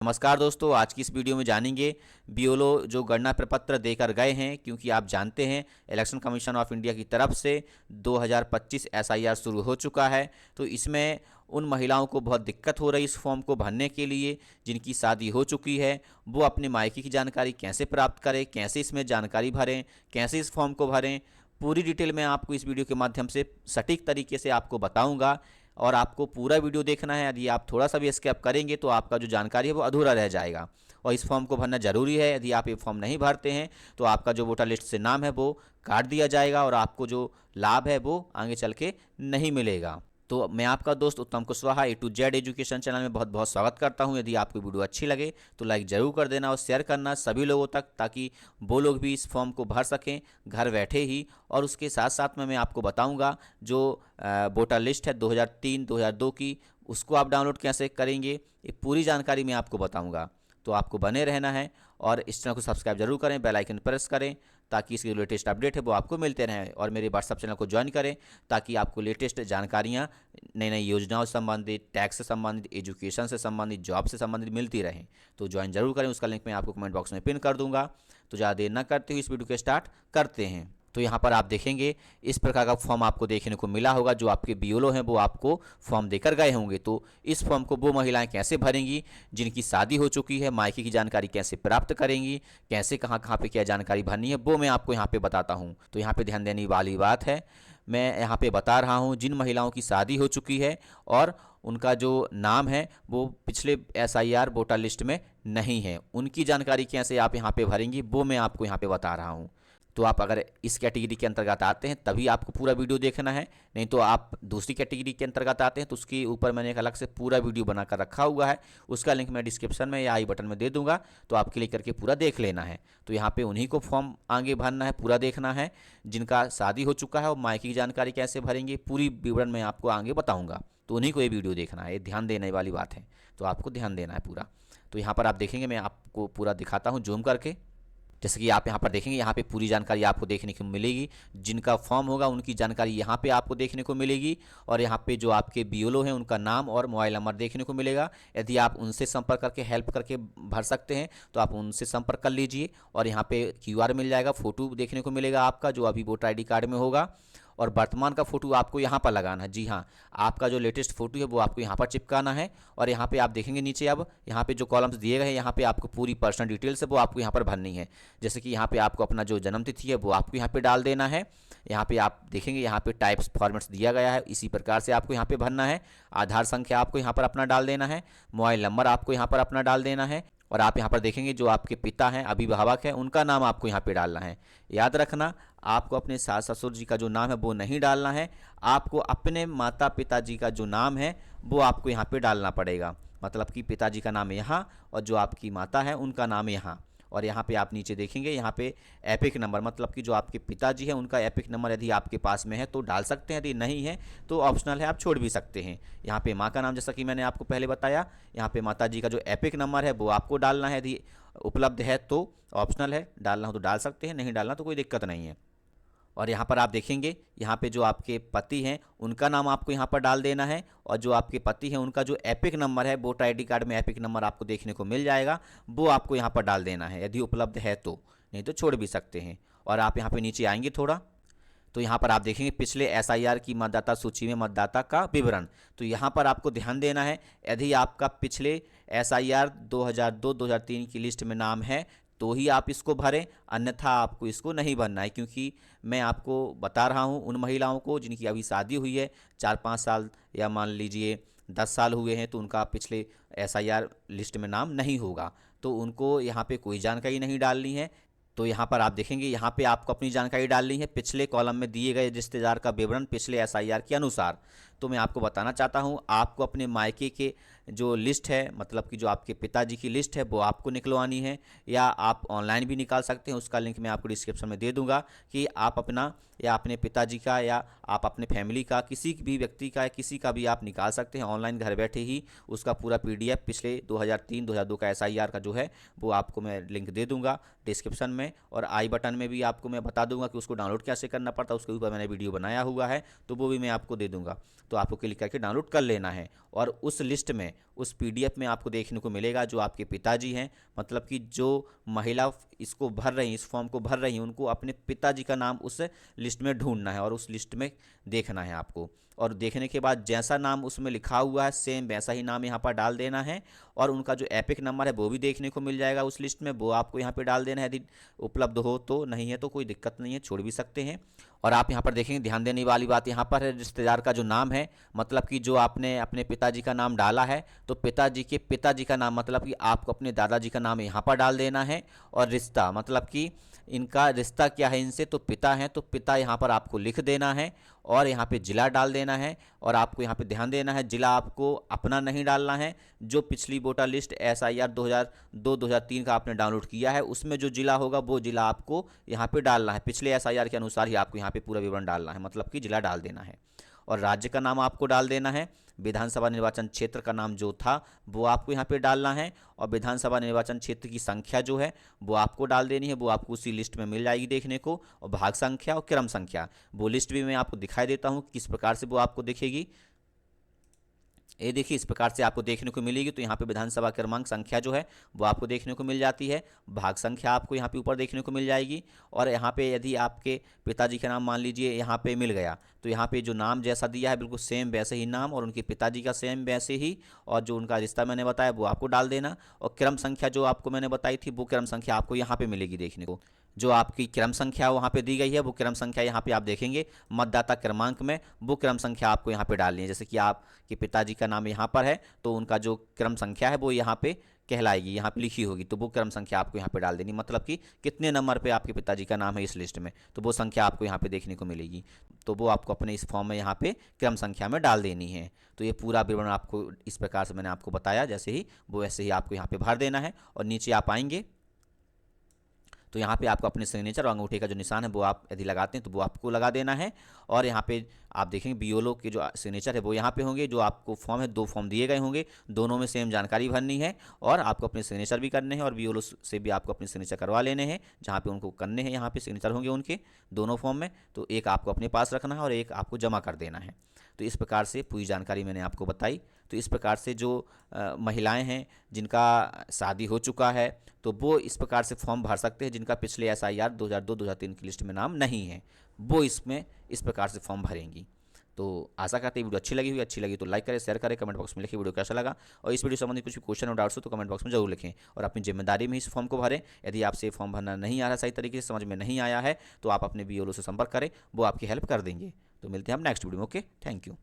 नमस्कार दोस्तों, आज की इस वीडियो में जानेंगे बीएलओ जो गणना प्रपत्र देकर गए हैं, क्योंकि आप जानते हैं इलेक्शन कमीशन ऑफ इंडिया की तरफ से 2025 एसआईआर शुरू हो चुका है। तो इसमें उन महिलाओं को बहुत दिक्कत हो रही इस फॉर्म को भरने के लिए जिनकी शादी हो चुकी है। वो अपने मायके की जानकारी कैसे प्राप्त करें, कैसे इसमें जानकारी भरें, कैसे इस फॉर्म को भरें, पूरी डिटेल में आपको इस वीडियो के माध्यम से सटीक तरीके से आपको बताऊंगा। और आपको पूरा वीडियो देखना है। यदि आप थोड़ा सा भी स्किप करेंगे तो आपका जो जानकारी है वो अधूरा रह जाएगा। और इस फॉर्म को भरना ज़रूरी है। यदि आप ये फॉर्म नहीं भरते हैं तो आपका जो वोटर लिस्ट से नाम है वो काट दिया जाएगा और आपको जो लाभ है वो आगे चल के नहीं मिलेगा। तो मैं आपका दोस्त उत्तम Kushwaha A to Z education channel में बहुत बहुत स्वागत करता हूं। यदि आपको वीडियो अच्छी लगे तो लाइक ज़रूर कर देना और शेयर करना सभी लोगों तक, ताकि वो लोग भी इस फॉर्म को भर सकें घर बैठे ही। और उसके साथ साथ में मैं आपको बताऊंगा जो वोटर लिस्ट है 2003-2002 की, उसको आप डाउनलोड कैसे करेंगे, ये पूरी जानकारी मैं आपको बताऊँगा। तो आपको बने रहना है और इस चैनल को सब्सक्राइब जरूर करें, बेल आइकन प्रेस करें, ताकि इसकी लेटेस्ट अपडेट है वो आपको मिलते रहें। और मेरे व्हाट्सअप चैनल को ज्वाइन करें ताकि आपको लेटेस्ट जानकारियाँ नई नई योजनाओं से संबंधित, टैक्स से संबंधित, एजुकेशन से संबंधित, जॉब से संबंधित मिलती रहें। तो ज्वाइन जरूर करें, उसका लिंक मैं आपको कमेंट बॉक्स में पिन कर दूंगा। तो ज़्यादा देर न करते हुए इस वीडियो को स्टार्ट करते हैं। तो यहाँ पर आप देखेंगे इस प्रकार का फॉर्म आपको देखने को मिला होगा। जो आपके बीएलओ हैं वो आपको फॉर्म देकर गए होंगे। तो इस फॉर्म को वो महिलाएं कैसे भरेंगी जिनकी शादी हो चुकी है, मायके की जानकारी कैसे प्राप्त करेंगी, कैसे कहाँ कहाँ पे क्या जानकारी भरनी है, वो मैं आपको यहाँ पे बताता हूँ। तो यहाँ पे ध्यान देने वाली बात है, मैं यहाँ पे बता रहा हूँ जिन महिलाओं की शादी हो चुकी है और उनका जो नाम है वो पिछले एसआईआर वोटर लिस्ट में नहीं है, उनकी जानकारी कैसे आप यहाँ पे भरेंगी वो मैं आपको यहाँ पे बता रहा हूँ। तो आप अगर इस कैटेगरी के अंतर्गत आते हैं तभी आपको पूरा वीडियो देखना है, नहीं तो आप दूसरी कैटेगरी के अंतर्गत आते हैं तो उसके ऊपर मैंने एक अलग से पूरा वीडियो बनाकर रखा हुआ है। उसका लिंक मैं डिस्क्रिप्शन में या आई बटन में दे दूंगा, तो आप क्लिक करके पूरा देख लेना है। तो यहाँ पे उन्हीं को फॉर्म आगे भरना है, पूरा देखना है जिनका शादी हो चुका है और मायके की जानकारी कैसे भरेंगे, पूरी विवरण मैं आपको आगे बताऊँगा। तो उन्हीं को ये वीडियो देखना है, ध्यान देने वाली बात है, तो आपको ध्यान देना है पूरा। तो यहाँ पर आप देखेंगे, मैं आपको पूरा दिखाता हूँ जूम करके। जैसे कि आप यहाँ पर देखेंगे, यहाँ पे पूरी जानकारी आपको देखने को मिलेगी। जिनका फॉर्म होगा उनकी जानकारी यहाँ पे आपको देखने को मिलेगी। और यहाँ पे जो आपके बीएलओ हैं उनका नाम और मोबाइल नंबर देखने को मिलेगा। यदि आप उनसे संपर्क करके हेल्प करके भर सकते हैं तो आप उनसे संपर्क कर लीजिए। और यहाँ पे QR मिल जाएगा, फ़ोटो देखने को मिलेगा आपका जो अभी वोटर ID कार्ड में होगा। और वर्तमान का फ़ोटो आपको यहाँ पर लगाना है। जी हाँ, आपका जो लेटेस्ट फ़ोटो है वो आपको यहाँ पर चिपकाना है। और यहाँ पे आप देखेंगे नीचे, अब यहाँ पे जो कॉलम्स दिए गए हैं यहाँ पे आपको पूरी पर्सनल डिटेल्स है वो आपको यहाँ पर भरनी है। जैसे कि यहाँ पे आपको अपना जो जन्म तिथि है वो आपको यहाँ पे डाल देना है। यहाँ पे आप देखेंगे यहाँ पे टाइप्स फॉर्मेट्स दिया गया है, इसी प्रकार से आपको यहाँ पे भरना है। आधार संख्या आपको यहाँ पर अपना डाल देना है, मोबाइल नंबर आपको यहाँ पर अपना डाल देना है। और आप यहाँ पर देखेंगे जो आपके पिता हैं, अभिभावक हैं, उनका नाम आपको यहाँ पे डालना है। याद रखना, आपको अपने सास ससुर जी का जो नाम है वो नहीं डालना है, आपको अपने माता पिता जी का जो नाम है वो आपको यहाँ पे डालना पड़ेगा। मतलब कि पिताजी का नाम यहाँ और जो आपकी माता है उनका नाम यहाँ। और यहाँ पे आप नीचे देखेंगे यहाँ पे एपिक नंबर, मतलब कि जो आपके पिताजी हैं उनका एपिक नंबर यदि आपके पास में है तो डाल सकते हैं, यदि नहीं है तो ऑप्शनल है, आप छोड़ भी सकते हैं। यहाँ पे माँ का नाम, जैसा कि मैंने आपको पहले बताया, यहाँ पे माता जी का जो एपिक नंबर है वो आपको डालना है। यदि उपलब्ध है तो ऑप्शनल है, डालना हो तो डाल सकते हैं, नहीं डालना तो कोई दिक्कत नहीं है। और यहाँ पर आप देखेंगे यहाँ पे जो आपके पति हैं उनका नाम आपको यहाँ पर डाल देना है। और जो आपके पति हैं उनका जो एपिक नंबर है, वोटर ID कार्ड में एपिक नंबर आपको देखने को मिल जाएगा, वो आपको यहाँ पर डाल देना है यदि उपलब्ध है तो, नहीं तो छोड़ भी सकते हैं। और आप यहाँ पे नीचे आएंगे थोड़ा तो यहाँ पर आप देखेंगे पिछले एसआईआर की मतदाता सूची में मतदाता का विवरण। तो यहाँ पर आपको ध्यान देना है, यदि आपका पिछले एसआईआर 2002-2003 की लिस्ट में नाम है तो ही आप इसको भरें, अन्यथा आपको इसको नहीं भरना है। क्योंकि मैं आपको बता रहा हूँ उन महिलाओं को जिनकी अभी शादी हुई है, 4-5 साल या मान लीजिए 10 साल हुए हैं, तो उनका पिछले एसआईआर लिस्ट में नाम नहीं होगा, तो उनको यहाँ पे कोई जानकारी नहीं डालनी है। तो यहाँ पर आप देखेंगे यहाँ पे आपको अपनी जानकारी डालनी है, पिछले कॉलम में दिए गए रिश्तेदार का विवरण पिछले एसआईआर के अनुसार। तो मैं आपको बताना चाहता हूँ, आपको अपने मायके के जो लिस्ट है, मतलब कि जो आपके पिताजी की लिस्ट है वो आपको निकलवानी है, या आप ऑनलाइन भी निकाल सकते हैं। उसका लिंक मैं आपको डिस्क्रिप्शन में दे दूंगा कि आप अपना या अपने पिताजी का या आप अपने फैमिली का, किसी भी व्यक्ति का, किसी का भी आप निकाल सकते हैं ऑनलाइन घर बैठे ही। उसका पूरा PDF पिछले 2003-2002 का एसआईआर का जो है वो आपको मैं लिंक दे दूंगा डिस्क्रिप्शन में। और आई बटन में भी आपको मैं बता दूंगा कि उसको डाउनलोड कैसे करना पड़ता है, उसके ऊपर मैंने वीडियो बनाया हुआ है, तो वो भी मैं आपको दे दूंगा। तो आपको क्लिक करके डाउनलोड कर लेना है। और उस लिस्ट में उस पीडीएफ में आपको देखने को मिलेगा जो आपके पिताजी हैं, मतलब कि जो महिला इसको भर रही हैं, इस फॉर्म को भर रही हैं, उनको अपने पिताजी का नाम उस लिस्ट में ढूंढना है और उस लिस्ट में देखना है आपको। और देखने के बाद जैसा नाम उसमें लिखा हुआ है सेम वैसा ही नाम यहाँ पर डाल देना है। और उनका जो एपिक नंबर है वो भी देखने को मिल जाएगा उस लिस्ट में, वो आपको यहाँ पे डाल देना है यदि उपलब्ध हो तो, नहीं है तो कोई दिक्कत नहीं है, छोड़ भी सकते हैं। और आप यहाँ पर देखेंगे, ध्यान देने वाली बात यहाँ पर है, रिश्तेदार का जो नाम है, मतलब कि जो आपने अपने पिताजी का नाम डाला है तो पिताजी के पिताजी का नाम, मतलब कि आपको अपने दादाजी का नाम यहाँ पर डाल देना है। और रिश्ता, मतलब कि इनका रिश्ता क्या है इनसे, तो पिता हैं तो पिता यहाँ पर आपको लिख देना है। और यहाँ पे जिला डाल देना है। और आपको यहाँ पे ध्यान देना है, जिला आपको अपना नहीं डालना है, जो पिछली वोटर लिस्ट SIR 2002-2003 का आपने डाउनलोड किया है उसमें जो जिला होगा वो जिला आपको यहाँ पे डालना है। पिछले SIR के अनुसार ही आपको यहाँ पे पूरा विवरण डालना है, मतलब कि जिला डाल देना है। और राज्य का नाम आपको डाल देना है। विधानसभा निर्वाचन क्षेत्र का नाम जो था वो आपको यहाँ पे डालना है। और विधानसभा निर्वाचन क्षेत्र की संख्या जो है वो आपको डाल देनी है, वो आपको उसी लिस्ट में मिल जाएगी देखने को। और भाग संख्या और क्रम संख्या, वो लिस्ट भी मैं आपको दिखाई देता हूँ किस प्रकार से वो आपको दिखेगी। ये देखिए, इस प्रकार से आपको देखने को मिलेगी। तो यहाँ पे विधानसभा क्रमांक संख्या जो है वो आपको देखने को मिल जाती है, भाग संख्या आपको यहाँ पे ऊपर देखने को मिल जाएगी। और यहाँ पे यदि आपके पिताजी का नाम मान लीजिए यहाँ पे मिल गया, तो यहाँ पे जो नाम जैसा दिया है बिल्कुल सेम वैसे ही नाम, और उनके पिताजी का सेम वैसे ही, और जो उनका रिश्ता मैंने बताया वो आपको डाल देना। और क्रम संख्या जो आपको मैंने बताई थी वो क्रम संख्या आपको यहाँ पे मिलेगी देखने को। जो आपकी क्रम संख्या वहाँ पे दी गई है वो क्रम संख्या यहाँ पे आप देखेंगे मतदाता क्रमांक में, वो क्रम संख्या आपको यहाँ पे डालनी है। जैसे कि आपके पिताजी का नाम यहाँ पर है तो उनका जो क्रम संख्या है वो यहाँ पे कहलाएगी, यहाँ पे लिखी होगी, तो वो क्रम संख्या आपको यहाँ पे डाल देनी, मतलब कि कितने नंबर पे आपके पिताजी का नाम है इस लिस्ट में, तो वो संख्या आपको यहाँ पे देखने को मिलेगी। तो वो आपको अपने इस फॉर्म में यहाँ पे क्रम संख्या में डाल देनी है। तो ये पूरा विवरण आपको इस प्रकार से मैंने आपको बताया, जैसे ही वो वैसे ही आपको यहाँ पे भर देना है। और नीचे आप आएंगे तो यहाँ पे आपको अपने सिग्नेचर और अंगूठे का जो निशान है वो आप यदि लगाते हैं तो वो आपको लगा देना है। और यहाँ पे आप देखेंगे बीओलो के जो सिग्नेचर है वो यहाँ पे होंगे। जो आपको फॉर्म है, 2 फॉर्म दिए गए होंगे, दोनों में सेम जानकारी भरनी है और आपको अपने सिग्नेचर भी करने हैं और बीओलो से भी आपको अपने सिग्नेचर करवा लेने हैं जहाँ पे उनको करने हैं। यहाँ पे सिग्नेचर होंगे उनके दोनों फॉर्म में, तो एक आपको अपने पास रखना है और एक आपको जमा कर देना है। तो इस प्रकार से पूरी जानकारी मैंने आपको बताई। तो इस प्रकार से जो महिलाएं हैं जिनका शादी हो चुका है तो वो इस प्रकार से फॉर्म भर सकते हैं, जिनका पिछले SIR 2002-2003 की लिस्ट में नाम नहीं है वो इसमें इस प्रकार से फॉर्म भरेंगी। तो आशा करते हैं वीडियो अच्छी लगी तो लाइक करें, शेयर करें, कमेंट बॉक्स में लिखिए वीडियो कैसा लगा। और इस वीडियो संबंधी कुछ भी क्वेश्चन और डाउट्स हो तो कमेंट बॉक्स में जरूर लिखें और अपनी जिम्मेदारी में इस फॉर्म को भरें। यदि आपसे ये फॉर्म भरना नहीं आ रहा, सही तरीके से समझ में नहीं आया है, तो आप अपने BLO से संपर्क करें, वो आपकी हेल्प कर देंगे। तो मिलते हैं हम नेक्स्ट वीडियो में। Okay, thank you.